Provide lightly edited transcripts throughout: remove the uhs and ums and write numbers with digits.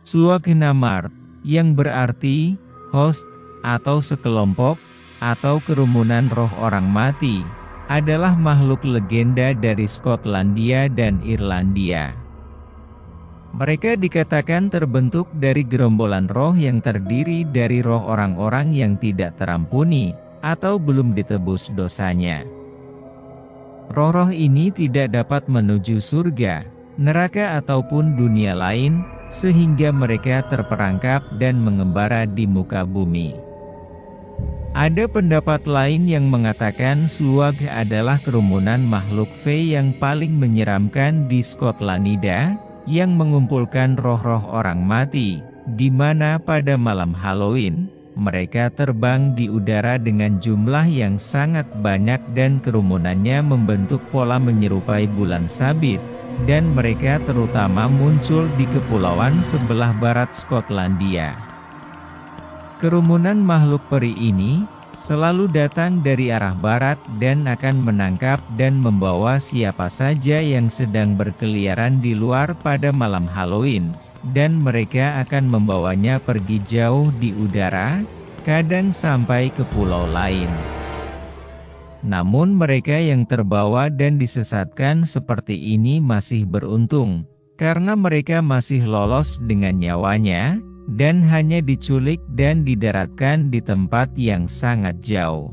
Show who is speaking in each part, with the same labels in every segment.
Speaker 1: Suwak Namar, yang berarti host atau sekelompok atau kerumunan roh orang mati, adalah makhluk legenda dari Skotlandia dan Irlandia. Mereka dikatakan terbentuk dari gerombolan roh yang terdiri dari roh orang-orang yang tidak terampuni atau belum ditebus dosanya. Roh-roh ini tidak dapat menuju surga, neraka ataupun dunia lain, sehingga mereka terperangkap dan mengembara di muka bumi. Ada pendapat lain yang mengatakan Sluag adalah kerumunan makhluk fey yang paling menyeramkan di Skotlandia, yang mengumpulkan roh-roh orang mati, di mana pada malam Halloween, mereka terbang di udara dengan jumlah yang sangat banyak dan kerumunannya membentuk pola menyerupai bulan sabit, dan mereka terutama muncul di kepulauan sebelah barat Skotlandia. Kerumunan makhluk peri ini selalu datang dari arah barat dan akan menangkap dan membawa siapa saja yang sedang berkeliaran di luar pada malam Halloween, dan mereka akan membawanya pergi jauh di udara, kadang sampai ke pulau lain. Namun mereka yang terbawa dan disesatkan seperti ini masih beruntung, karena mereka masih lolos dengan nyawanya, dan hanya diculik dan didaratkan di tempat yang sangat jauh.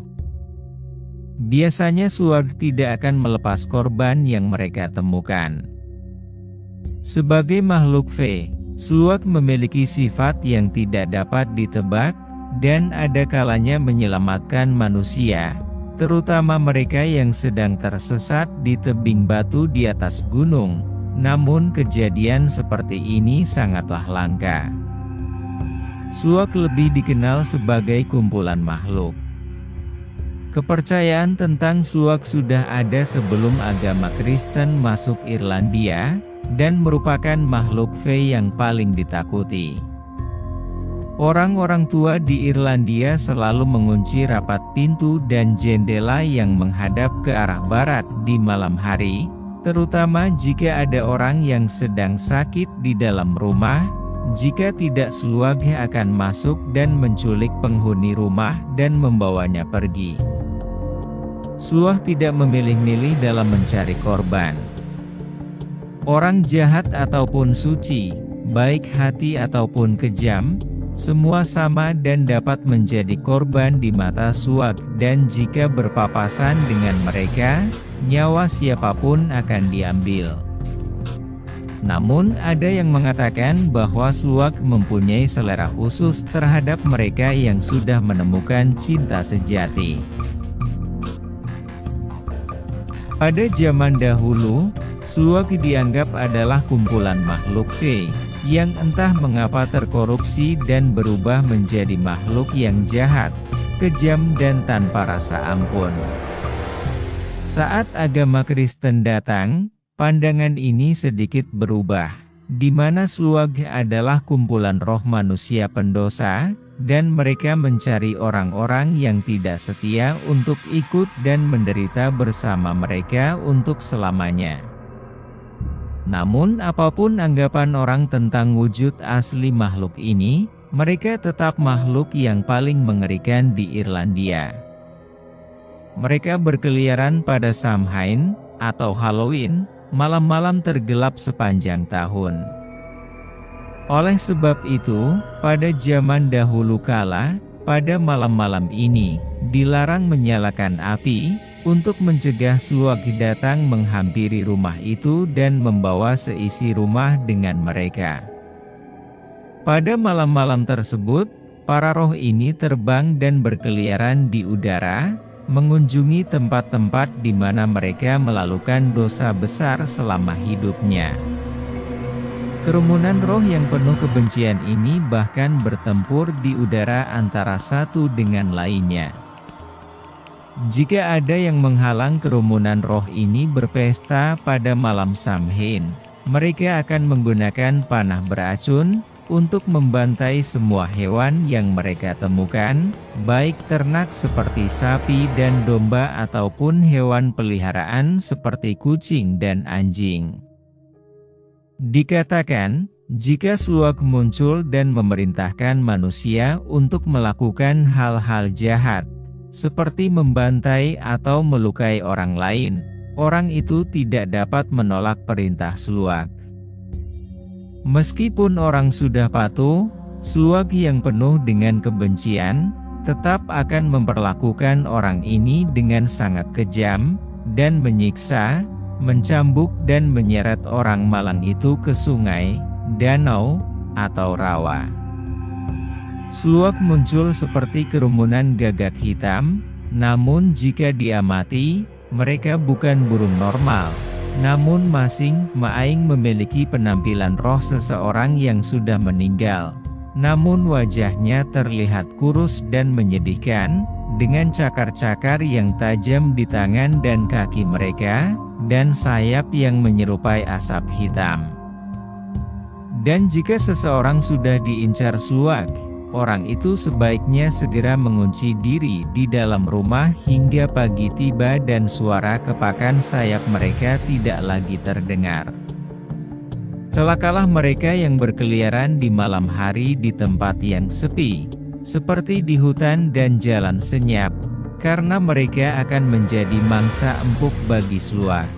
Speaker 1: Biasanya Sluag tidak akan melepas korban yang mereka temukan. Sebagai makhluk fey, Sluag memiliki sifat yang tidak dapat ditebak, dan ada kalanya menyelamatkan manusia, terutama mereka yang sedang tersesat di tebing batu di atas gunung, namun kejadian seperti ini sangatlah langka. Sluag lebih dikenal sebagai kumpulan makhluk. Kepercayaan tentang Sluag sudah ada sebelum agama Kristen masuk Irlandia, dan merupakan makhluk fey yang paling ditakuti. Orang-orang tua di Irlandia selalu mengunci rapat pintu dan jendela yang menghadap ke arah barat di malam hari, terutama jika ada orang yang sedang sakit di dalam rumah. Jika tidak, Sluag akan masuk dan menculik penghuni rumah dan membawanya pergi. Sluag tidak memilih-milih dalam mencari korban. Orang jahat ataupun suci, baik hati ataupun kejam, semua sama dan dapat menjadi korban di mata Sluag, dan jika berpapasan dengan mereka, nyawa siapapun akan diambil. Namun ada yang mengatakan bahwa Sluag mempunyai selera khusus terhadap mereka yang sudah menemukan cinta sejati. Pada zaman dahulu, Sluag dianggap adalah kumpulan makhluk fey, yang entah mengapa terkorupsi dan berubah menjadi makhluk yang jahat, kejam dan tanpa rasa ampun. Saat agama Kristen datang, pandangan ini sedikit berubah, di mana Sluag adalah kumpulan roh manusia pendosa, dan mereka mencari orang-orang yang tidak setia untuk ikut dan menderita bersama mereka untuk selamanya. Namun apapun anggapan orang tentang wujud asli makhluk ini, mereka tetap makhluk yang paling mengerikan di Irlandia. Mereka berkeliaran pada Samhain, atau Halloween, malam-malam tergelap sepanjang tahun. Oleh sebab itu, pada zaman dahulu kala, pada malam-malam ini, dilarang menyalakan api, untuk mencegah Sluag datang menghampiri rumah itu dan membawa seisi rumah dengan mereka. Pada malam-malam tersebut, para roh ini terbang dan berkeliaran di udara, mengunjungi tempat-tempat di mana mereka melakukan dosa besar selama hidupnya. Kerumunan roh yang penuh kebencian ini bahkan bertempur di udara antara satu dengan lainnya. Jika ada yang menghalang kerumunan roh ini berpesta pada malam Samhain, mereka akan menggunakan panah beracun untuk membantai semua hewan yang mereka temukan, baik ternak seperti sapi dan domba ataupun hewan peliharaan seperti kucing dan anjing. Dikatakan, Jika Sluag muncul dan memerintahkan manusia untuk melakukan hal-hal jahat, seperti membantai atau melukai orang lain, orang itu tidak dapat menolak perintah Sluag. Meskipun orang sudah patuh, Sluag yang penuh dengan kebencian, tetap akan memperlakukan orang ini dengan sangat kejam, dan menyiksa, mencambuk dan menyeret orang malang itu ke sungai, danau, atau rawa. Sluag muncul seperti kerumunan gagak hitam, namun jika diamati, mereka bukan burung normal. Namun masing-masing memiliki penampilan roh seseorang yang sudah meninggal. Namun wajahnya terlihat kurus dan menyedihkan, dengan cakar-cakar yang tajam di tangan dan kaki mereka, dan sayap yang menyerupai asap hitam. Dan jika seseorang sudah diincar Sluag, orang itu sebaiknya segera mengunci diri di dalam rumah hingga pagi tiba dan suara kepakan sayap mereka tidak lagi terdengar. Celakalah mereka yang berkeliaran di malam hari di tempat yang sepi, seperti di hutan dan jalan senyap, karena mereka akan menjadi mangsa empuk bagi Sluag.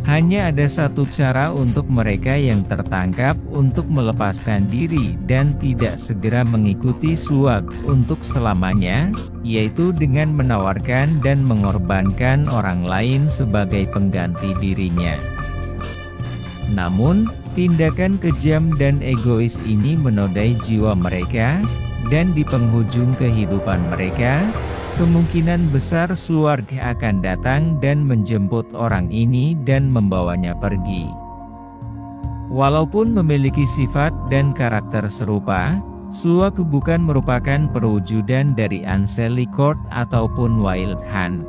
Speaker 1: Hanya ada satu cara untuk mereka yang tertangkap untuk melepaskan diri dan tidak segera mengikuti Sluag untuk selamanya, yaitu dengan menawarkan dan mengorbankan orang lain sebagai pengganti dirinya. Namun, tindakan kejam dan egois ini menodai jiwa mereka, dan di penghujung kehidupan mereka, kemungkinan besar Sluag akan datang dan menjemput orang ini dan membawanya pergi. Walaupun memiliki sifat dan karakter serupa, Sluag bukan merupakan perwujudan dari Unsellicort ataupun Wild Hunt.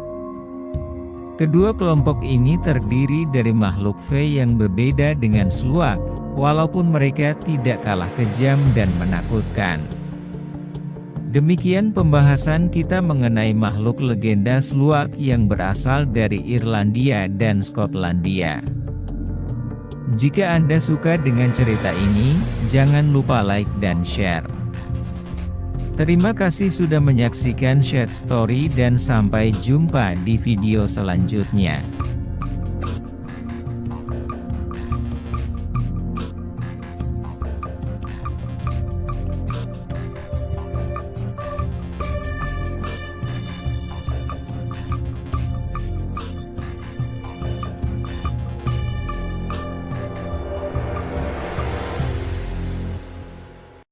Speaker 1: Kedua kelompok ini terdiri dari makhluk fey yang berbeda dengan Sluag, walaupun mereka tidak kalah kejam dan menakutkan. Demikian pembahasan kita mengenai makhluk legenda Sluag yang berasal dari Irlandia dan Skotlandia. Jika Anda suka dengan cerita ini, jangan lupa like dan share. Terima kasih sudah menyaksikan Share Story dan sampai jumpa di video selanjutnya.